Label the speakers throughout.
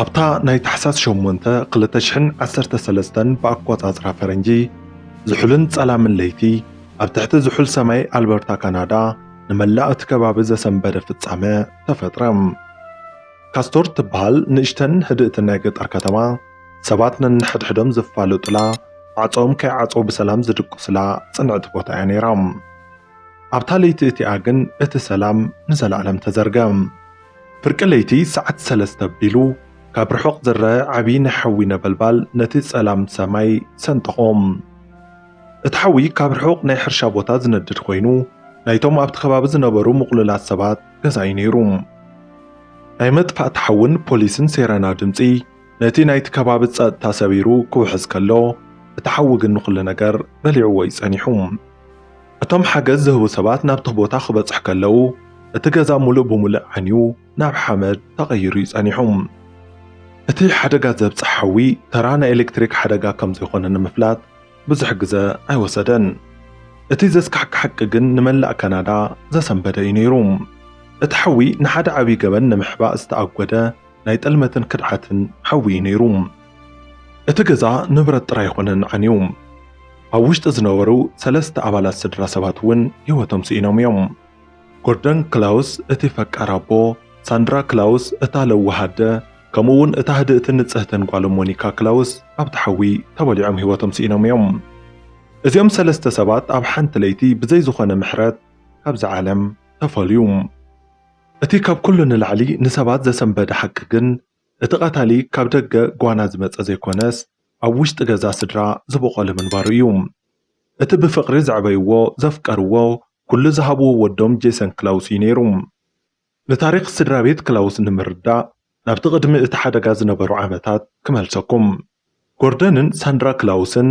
Speaker 1: ኣብታ ናይ ታሕሳስ 8 2013 ብኣቆጻጽራ ፈረንጂ ዝሑልን ጸላምን ለይቲ ኣብ ትሕቲ ዝሑል ሰማይ ኣልበርታ ካናዳ ንመላእ እቲ ከባቢ ዘሰንበደ ፍጻመ ተፈጥረ። ካስቶር ትበሃል ንእሽተን ህድእትን ናይ ገጠር ከተማ ሰባት ነንሕድሕዶም ዝፋለጡላ ዓጾም ከይዓጽው ብሰላም ዝድቅሱላ ጽንዕቲ ቦታ እያ ነይራ። ኣብታ ለይቲ እቲኣ ግን እቲ ሰላም ንዘለዓለም ተዘርገም። ፍርቂ ለይቲ ሰዓት 3 ኣቢሉ ካብ ርሑቕ ዝረአ ዓብዪ ናይ ሓዊ ነበልባል ነቲ ጸላም ሰማይ ሰንጠቖም። እቲ ሓዊ ካብ ርሑቕ ናይ ሕርሻ ቦታ ዝነድድ ኮይኑ ናይቶም ኣብቲ ከባቢ ዝነበሩ ምቑልላት ሰባት ገዛ እዩ ነይሩ። ናይ መጥፋእቲ ሓውን ፖሊስን ሴረና ድምፂ ነቲ ናይቲ ከባቢ ጸጥታ ሰቢሩ ክውሕዝ ከሎ እቲ ሓዊ ግን ንኹሉ ነገር በሊዕዎ ይጸኒሑ። እቶም ሓገዝ ዝህቡ ሰባት ናብቲ ቦታ ክበጽሕ ከለዉ እቲ ገዛ ሙሉእ ብምሉእ ዓንዩ ናብ ሓመድ ተቐይሩ ይጸኒሑ። እቲ ሓደጋ ዘብጽሕ ሓዊ ተራ ናይ ኤሌክትሪክ ሓደጋ ከም ዘይኮነ ንምፍላጥ ብዙሕ ግዜ ኣይወሰደን። እቲ ዘስካሕክሐቂ ግን ንመላእ ካናዳ ዘሰንበደ እዩ ነይሩ። እቲ ሓዊ ንሓደ ዓብዪ ገበን ንምሕባእ ዝተኣጐደ ናይ ጠልመትን ክድዓትን ሓዊ እዩ ነይሩ። እቲ ገዛ ንብረት ጥራይ ኣይኮነን ዓንዩ። ኣብ ውሽጢ ዝነበሩ 3 ኣባላት ስድራ ሰባት እውን ህይወቶም ስኢኖም እዮም። ጎርደን ክላውስ እቲ ፈቃር ኣቦ፣ ሳንድራ ክላውስ እታ ለዋሃደ፣ ከምኡውን እታ ህድእትን ንጽህትን ጓሎም ሞኒካ ክላውስ ኣብቲ ሓዊ ተበሊዖም ህይወቶም ስኢኖም እዮም። እዚኦም 3 ሰባት ኣብ ሓንቲ ለይቲ ብዘይ ዝኾነ ምሕረት ካብዚ ዓለም ተፈልዩ። እቲ ካብ ኩሉ ንላዕሊ ንሰባት ዘሰንበደ ሓቂ ግን እቲ ቐታሊ ካብ ደገ ጓና ዝመጸ ዘይኮነስ ኣብ ውሽጢ ገዛ ስድራ ዝበቖለ ምንባሩ እዩ። እቲ ብፍቕሪ ዘዕበይዎ ዘፍቀርዎ ኩሉ ዝሃብዎ ወዶም ጄሰን ክላውስ እዩ ነይሩ። ንታሪኽ ስድራ ቤት ክላውስ ንምርዳእ ናብቲ ቅድሚ እቲ ሓደጋ ዝነበሩ ዓመታት ክመልሰኩም። ጎርደንን ሳንድራ ክላውስን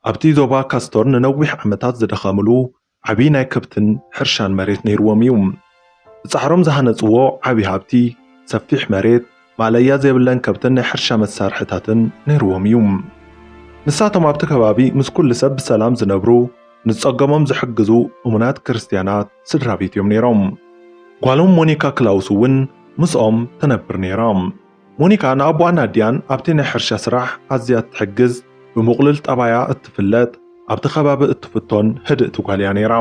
Speaker 1: ኣብቲ ዞባ ካስቶር ንነዊሕ ዓመታት ዝደኸምሉ ዓብዪ ናይ ከብትን ሕርሻን መሬት ነይርዎም እዩ። ብጻዕሮም ዝሃነጽዎ ዓብዪ ሃብቲ፣ ሰፊሕ መሬት፣ ማለያ ዘይብለን ከብትን ናይ ሕርሻ መሳርሕታትን ነይርዎም እዩ። ንሳቶም ኣብቲ ከባቢ ምስ ኩሉ ሰብ ብሰላም ዝነብሩ ንጸገሞም ዝሕግዙ እሙናት ክርስቲያናት ስድራ ቤት እዮም ነይሮም። ጓሎም ሞኒካ ክላውስ እውን ምስኦም ተነብር ነይራ። ሞኒካ ንኣቦኣ ናድያን ኣብቲ ናይ ሕርሻ ስራሕ ኣዝያ ትሕግዝ፣ ብምቑልል ጠባያ እትፍለጥ፣ ኣብቲ ከባቢ እትፍቶን ህድእቲ ጓል እያ ነይራ።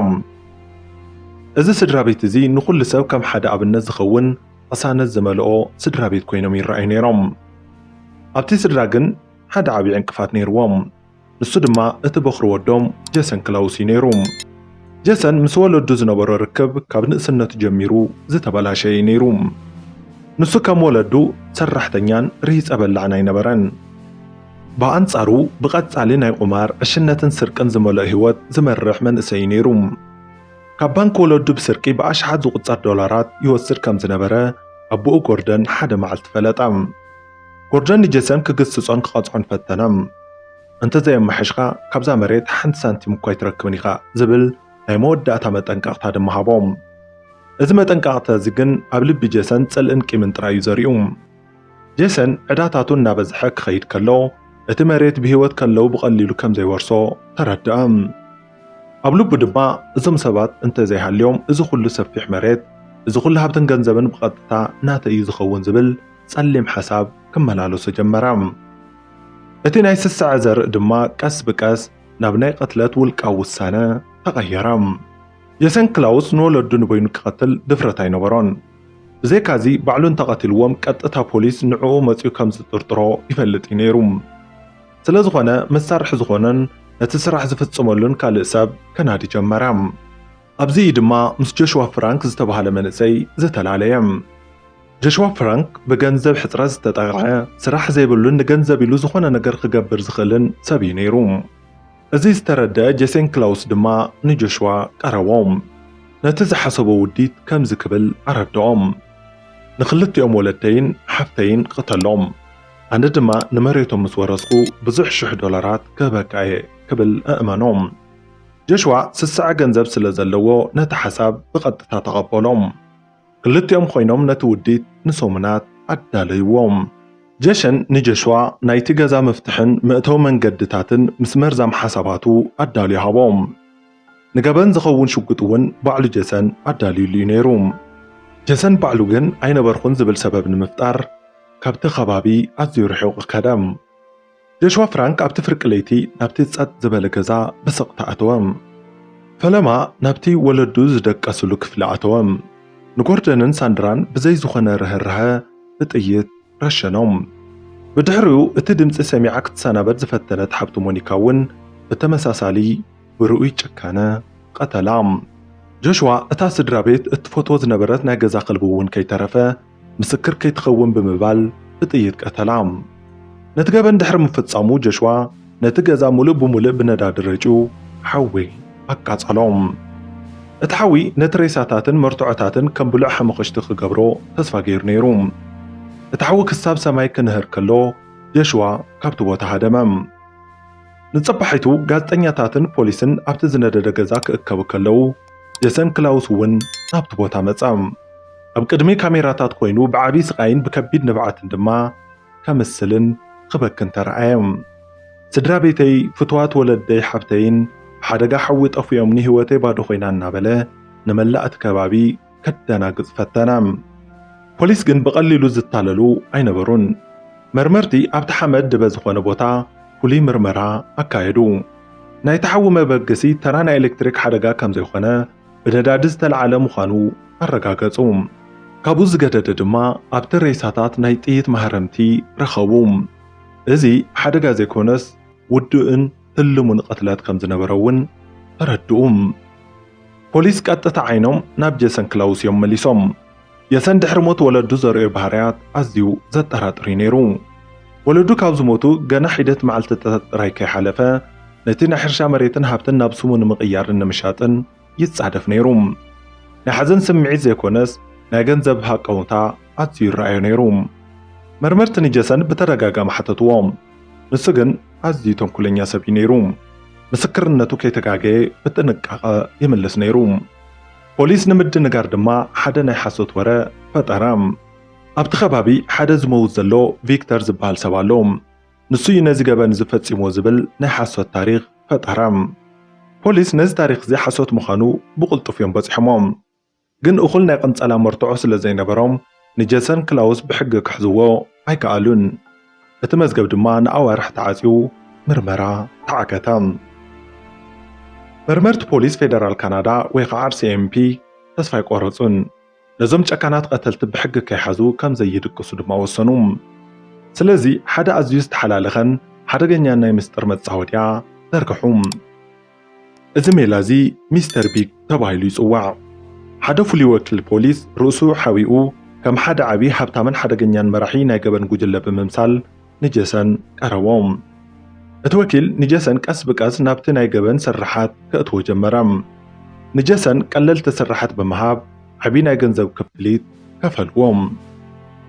Speaker 1: እዚ ስድራ ቤት እዚ ንኹሉ ሰብ ከም ሓደ ኣብነት ዝኸውን ቅሳነት ዝመልኦ ስድራ ቤት ኮይኖም ይረኣዩ ነይሮም። ኣብቲ ስድራ ግን ሓደ ዓብዪ ዕንቅፋት ነይርዎም። ንሱ ድማ እቲ በኽሪ ወዶም ጄሰን ክላውስ እዩ ነይሩ። ጄሰን ምስ ወለዱ ዝነበሮ ርክብ ካብ ንእስነቱ ጀሚሩ ዝተበላሸየ ነይሩ። ንሱ ከም ወለዱ ሰራሕተኛን ርሂፀ በላዕን ኣይነበረን። ብኣንጻሩ ብቐጻሊ ናይ ቁማር ዕሽነትን ስርቅን ዝመልኦ ህይወት ዝመርሕ መንእሰይ ነይሩ። ካብ ባንኪ ወለዱ ብስርቂ ብኣሽሓት ዝቝጸር ዶላራት ይወስድ ከም ዝነበረ ኣቦኡ ጎርደን ሓደ መዓልቲ ፈለጠ። ጎርደን ንጄሰን ክግስጾን ክቐጽዖን ፈተነም። እንተዘየማሕሽካ ካብዛ መሬት ሓንቲ ሳንቲም እኳ ይትረክብን ኢኻ ዝብል ናይ መወዳእታ መጠንቀቕታ ድማ ሃቦም። እዚ መጠንቀቕታ እዚ ግን ኣብ ልቢ ጄሰን ጽልእን ቂምን ጥራይ እዩ ዘርኡ። ጄሰን ዕዳታቱ እናበዝሐ ክኸይድ ከሎ እቲ መሬት ብህይወት ከለዉ ብቐሊሉ ከም ዘይወርሶ ተረድአ። ኣብ ልቡ ድማ እዞም ሰባት እንተዘይሃልዮም እዚ ኩሉ ሰፊሕ መሬት እዚ ኩሉ ሃብትን ገንዘብን ብቐጥታ ናተ እዩ ዝኸውን ዝብል ጸሊም ሓሳብ ክመላለሶ ጀመረ። እቲ ናይ ስስዐ ዘርኢ ድማ ቀስ ብቀስ ናብ ናይ ቅትለት ውልቃዊ ውሳነ ተቐየረ። ጄሰን ክላውስ ንወለዱ ንበይኑ ክቐትል ድፍረት ኣይነበሮን። ብዘይካዚ ባዕሉ እንተቐቲልዎም ቀጥታ ፖሊስ ንዕኡ መጺኡ ከም ዝጥርጥሮ ይፈልጥ እዩ ነይሩ። ስለ ዝኾነ መሳርሒ ዝኾነን ነቲ ስራሕ ዝፍጽመሉን ካልእ ሰብ ከናዲ ጀመረ። ኣብዚ ድማ ምስ ጆሽዋ ፍራንክ ዝተባሃለ መንእሰይ ዝተላለየ። ጆሽዋ ፍራንክ ብገንዘብ ሕፅረት ዝተጠቕዐ ስራሕ ዘይብሉን ንገንዘብ ኢሉ ዝኾነ ነገር ክገብር ዝኽእልን ሰብ እዩ ነይሩ። እዚ ዝተረድአ ጄሰን ክላውስ ድማ ንጆሽዋ ቀረቦም። ነቲ ዝሓሰቦ ውዲት ከምዚ ክብል ኣረድኦም። ንኽልቲኦም ወለደይን ሓፍተይን ቅተሎም፣ ኣነ ድማ ንመሬቶም ምስ ወረስኩ ብዙሕ ሽሕ ዶላራት ክህበካየ ክብል ኣእመኖም። ጆሽዋ ስስዐ ገንዘብ ስለ ዘለዎ ነቲ ሓሳብ ብቐጥታ ተቐበሎም። ክልቲኦም ኮይኖም ነቲ ውዲት ንሶሙናት ኣዳለይዎም። ጄሰን ንጆሽዋ ናይቲ ገዛ መፍትሕን መእተዊ መንገድታትን ምስ መርዛም ሓሳባቱ ኣዳልዩ ሃቦም። ንገበን ዝኸውን ሽጉጥ እውን ባዕሉ ጄሰን ኣዳልዩሉ ነይሩ። ጄሰን ባዕሉ ግን ኣይነበርኩን ዝብል ሰበብ ንምፍጣር ካብቲ ከባቢ ኣዝዩ ርሑቕ ከደም ጆሽዋ ፍራንክ ኣብቲ ፍርቂ ለይቲ ናብቲ ጸጥ ዝበለ ገዛ ብስቕታ ኣተወም ፈለማ ናብቲ ወለዱ ዝደቀስሉ ክፍሊ ኣተወም ንጎርደንን ሳንድራን ብዘይ ዝኾነ ርህራሄ ብጥይት ረሸኖም ብድሕሪኡ እቲ ድምፂ ሰሚዓ ክትሰናበት ዝፈተነት ሓብቲ ሞኒካ እውን ብተመሳሳሊ ብርኡይ ጭካነ ቀተላ ጆሽዋ እታ ስድራ ቤት እትፈትዎ ዝነበረት ናይ ገዛ ክልቢ እውን ከይተረፈ ምስክር ከይትኸውን ብምባል ብጥይት ቀተላ ነቲ ገበን ድሕሪ ምፍጻሙ ጆሽዋ ነቲ ገዛ ሙሉእ ብምሉእ ብነዳዲ ረጪኡ ሓዊ ኣቃጸሎም እቲ ሓዊ ነቲ ሬሳታትን መርትዖታትን ከም ብሉዕ ሓመኽሽቲ ክገብሮ ተስፋ ገይሩ ነይሩ እቲ ሓዊ ክሳብ ሰማይ ክንህር ከሎ ጆሽዋ ካብቲ ቦታ ሃደመም ንጸባሒቱ ጋዜጠኛታትን ፖሊስን ኣብቲ ዝነደደ ገዛ ክእከቡ ከለዉ ጄሰን ክላውስ እውን ናብቲ ቦታ መጸ ኣብ ቅድሚ ካሜራታት ኮይኑ ብዓቢ ስቃይን ብከቢድ ንብዓትን ድማ ከምስልን ክበክን ተረኣየ ስድራ ቤተይ ፍትዋት ወለደይ ሓብተይን ሓደጋ ሓዊ ጠፍዮም ንህይወተይ ባዶ ኮይና እናበለ ንመላእ እቲ ከባቢ ከደናግጽ ፈተነ ፖሊስ ግን ብቐሊሉ ዝታለሉ ኣይነበሩን መርመርቲ ኣብቲ ሓመድ ድበ ዝኾነ ቦታ ፍሉይ ምርመራ ኣካየዱ ናይቲ ሓዊ መበገሲ ተራ ናይ ኤሌክትሪክ ሓደጋ ከም ዘይኮነ ብነዳዲ ዝተለዓለ ምዃኑ ኣረጋገጹ ካብኡ ዝገደደ ድማ ኣብቲ ሬሳታት ናይ ጥይት ማህረምቲ ረኸቡ እዚ ሓደጋ ዘይኮነስ ውድእን ህልሙን ቅትለት ከም ዝነበረ እውን ተረድኡ ፖሊስ ቀጥታ ዓይኖም ናብ ጄሰን ክላውስ እዮም መሊሶም ጄሰን ድሕሪ ሞት ወለዱ ዘርእዮ ባህርያት ኣዝዩ ዘጠራጥር ነይሩ ወለዱ ካብ ዝሞቱ ገና ሒደት መዓልቲ ጥራይ ከይሓለፈ ነቲ ናይ ሕርሻ መሬትን ሃብትን ናብ ስሙ ንምቕያርን ንምሻጥን ይጻደፍ ነይሩ ናይ ሓዘን ስምዒት ዘይኮነስ ናይ ገንዘብ ሃቀውታ ኣዝዩ ይረኣዮ ነይሩ መርመርቲ ንጄሰን ብተደጋጋሚ ሓተትዎም ንሱ ግን ኣዝዩ ተንኩለኛ ሰብ እዩ ነይሩ ምስክርነቱ ከይተጋገየ ብጥንቃቐ ይምልስ ነይሩ ፖሊስ ንምድንጋር ድማ ሓደ ናይ ሓሶት ወረ ፈጠረ ኣብቲ ከባቢ ሓደ ዝመውት ዘሎ ቪክተር ዝበሃል ሰብ ኣሎ ንሱ እዩ ነዚ ገበን ዝፈጺሞ ዝብል ናይ ሓሶት ታሪኽ ፈጠረ ፖሊስ ነዚ ታሪኽ እዚ ሓሶት ምዃኑ ብቕልጡፍ እዮም በፂሖሞም ግን እኹል ናይ ቅንጸላ መርትዖ ስለ ዘይነበሮም ንጄሰን ክላውስ ብሕጊ ክሕዝዎ ኣይከኣሉን እቲ መዝገብ ድማ ንኣዋርሕ ተዓጽዩ ምርመራ ተዓገተ መርመርቲ ፖሊስ ፌደራል ካናዳ ወይ ከዓ RCMP ተስፋ ይቆረጹን ነዞም ጨካናት ቀተልቲ ብሕጊ ከይሓዙ ከም ዘይድቅሱ ድማ ወሰኑ ስለዚ ሓደ ኣዝዩ ዝተሓላለኸን ሓደገኛ ናይ ምስጢር መጻወትያ ዘርግሑ እዚ ሜላ እዚ ሚስተር ቢግ ተባሂሉ ይጽዋዕ ሓደ ፍሉይ ወኪል ፖሊስ ርእሱ ሓዊኡ ከም ሓደ ዓቢ ሃብታምን ሓደገኛን መራሒ ናይ ገበን ጉጅለ ብምምሳል ንጄሰን ቀረቦም እቲ ወኪል ንጄሰን ቀስ ብቀስ ናብቲ ናይ ገበን ስራሓት ከእትዎ ጀመረ ንጄሰን ቀለልቲ ስራሓት ብምሃብ ዓቢ ናይ ገንዘብ ክፍሊት ከፈልዎም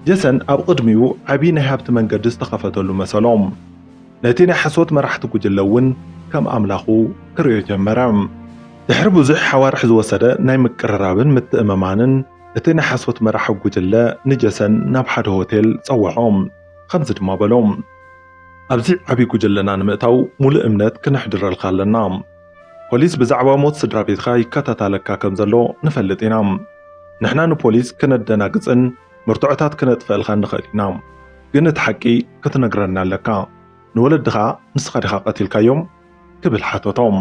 Speaker 1: ጄሰን ኣብ ቅድሚኡ ዓቢ ናይ ሃብቲ መንገዲ ዝተኸፈተሉ መሰሎም ነቲ ናይ ሓሶት መራሕቲ ጉጅለ እውን ከም ኣምላኹ ክርእዮ ጀመረ ድሕሪ ብዙሕ ሓዋርሕ ዝወሰደ ናይ ምቅርራብን ምትእምማንን እቲ ናይ ሓሶት መራሒ ጉጅለ ንጄሰን ናብ ሓደ ሆቴል ጸውዖም ከምዚ ድማ በሎም ኣብዚ ዓቢ ጉጅለና ንምእታው ሙሉእ እምነት ክንሕድረልካ ኣለና ፖሊስ ብዛዕባ ሞት ስድራ ቤትካ ይከታተለካ ከም ዘሎ ንፈልጥ ኢና ንሕና ንፖሊስ ክነደናግፅን ምርትዖታት ክነጥፍአልካ ንኽእል ኢና ግን እቲ ሓቂ ክትነግረና ኣለካ ንወለድኻ ንስኻ ዲኻ ቀቲልካዮም ክብል ሓተቶም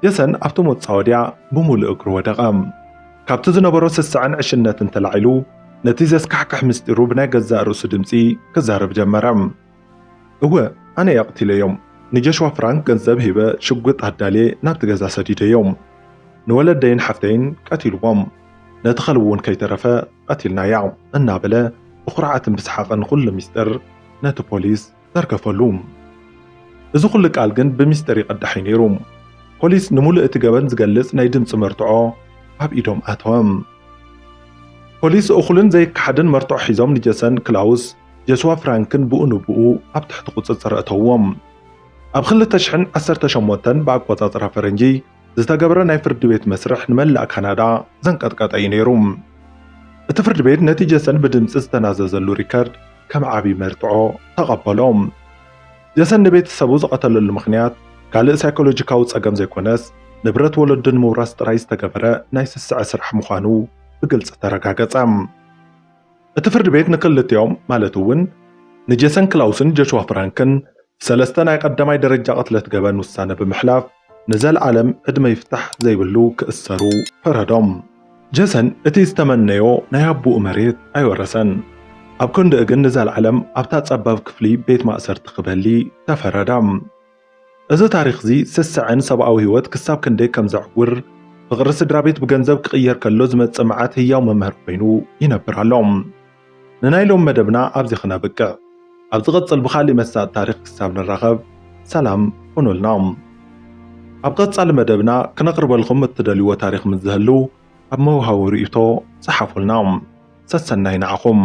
Speaker 1: ጄሰን ኣብቲ መጻወድያ ብሙሉእ እግሩ ወደቐ ካብቲ ዝነበሮ ስስዕን ዕሽነትን ተላዒሉ ነቲ ዘስካሕካሕ ምስጢሩ ብናይ ገዛእ ርእሱ ድምፂ ክዛረብ ጀመረ እወ ኣነ የቕቲለዮም ንጆሽዋ ፍራንክ ገንዘብ ሂበ ሽጉጥ ኣዳልየ ናብቲ ገዛ ሰዲደዮም ንወለደይን ሓፍተይን ቀቲልዎም ነቲ ኸልቢ እውን ከይተረፈ ቀቲልናያ እናበለ ብኹርዓትን ብስሓቕን ኩሉ ምስጢር ነቲ ፖሊስ ዘርገፈሉ እዚ ኩሉ ቃል ግን ብምስጢር ይቐዳሕ ነይሩ ፖሊስ ንሙሉእ እቲ ገበን ዝገልጽ ናይ ድምፂ መርትዖ ኣብ ኢዶም ኣተወም ፖሊስ እኹልን ዘይከሓድን መርትዖ ሒዞም ንጄሰን ክላውስ ጆሽዋ ፍራንክን ብኡ ንብኡ ኣብ ትሕቲ ቁፅፅር እተውዎም ኣብ 2018 ብኣቆጻጽራ ፈረንጂ ዝተገብረ ናይ ፍርዲ ቤት መስርሕ ንመላእ ካናዳ ዘንቀጥቀጠ እዩ ነይሩ እቲ ፍርዲ ቤት ነቲ ጄሰን ብድምፂ ዝተናዘዘሉ ሪከርድ ከም ዓቢ መርትዖ ተቐበሎም ጄሰን ንቤተሰቡ ዝቐተለሉ ምኽንያት ካልእ ሳይኮሎጂካዊ ጸገም ዘይኮነስ ንብረት ወለድን ምውራስ ጥራይ ዝተገበረ ናይ ስስዕ ስራሕ ምዃኑ ብግልፂ ተረጋገጸ እቲ ፍርዲ ቤት ንክልቲኦም ማለት እውን ንጄሰን ክላውስን ጆሹዋ ፍራንክን ሰለስተ ናይ ቀዳማይ ደረጃ ቅትለት ገበን ውሳነ ብምሕላፍ ንዘለዓለም ዕድመ ይፍታሕ ዘይብሉ ክእሰሩ ፈረዶም። ጄሰን እቲ ዝተመነዮ ናይ ኣቦኡ መሬት ኣይወረሰን። ኣብ ክንዲኡ ግን ንዘለዓለም ኣብታ ጸባብ ክፍሊ ቤት ማእሰርቲ ክበሊ ተፈረዳ። እዚ ታሪኽ እዚ ስስዕን ሰብኣዊ ህይወት ክሳብ ክንደይ ከም ዘዕውር ፍቕሪ ስድራ ቤት ብገንዘብ ክቕየር ከሎ ዝመጽእ መዓት ህያው መምህር ኮይኑ ይነብር ኣሎ። ንናይ ሎም መደብና ኣብዚ ክነብቅዕ ኣብ ዝቕጽል ብኻሊእ መሳጥ ታሪኽ ክሳብ ንራኸብ ሰላም ሁኑልና። ኣብ ቀጻሊ መደብና ክነቕርበልኩም እትደልይዎ ታሪኽ ምስ ዝህሉ ኣብ መውሃቢ ርእይቶ ጽሓፉልና። ሰሰናይ ንዓኹም።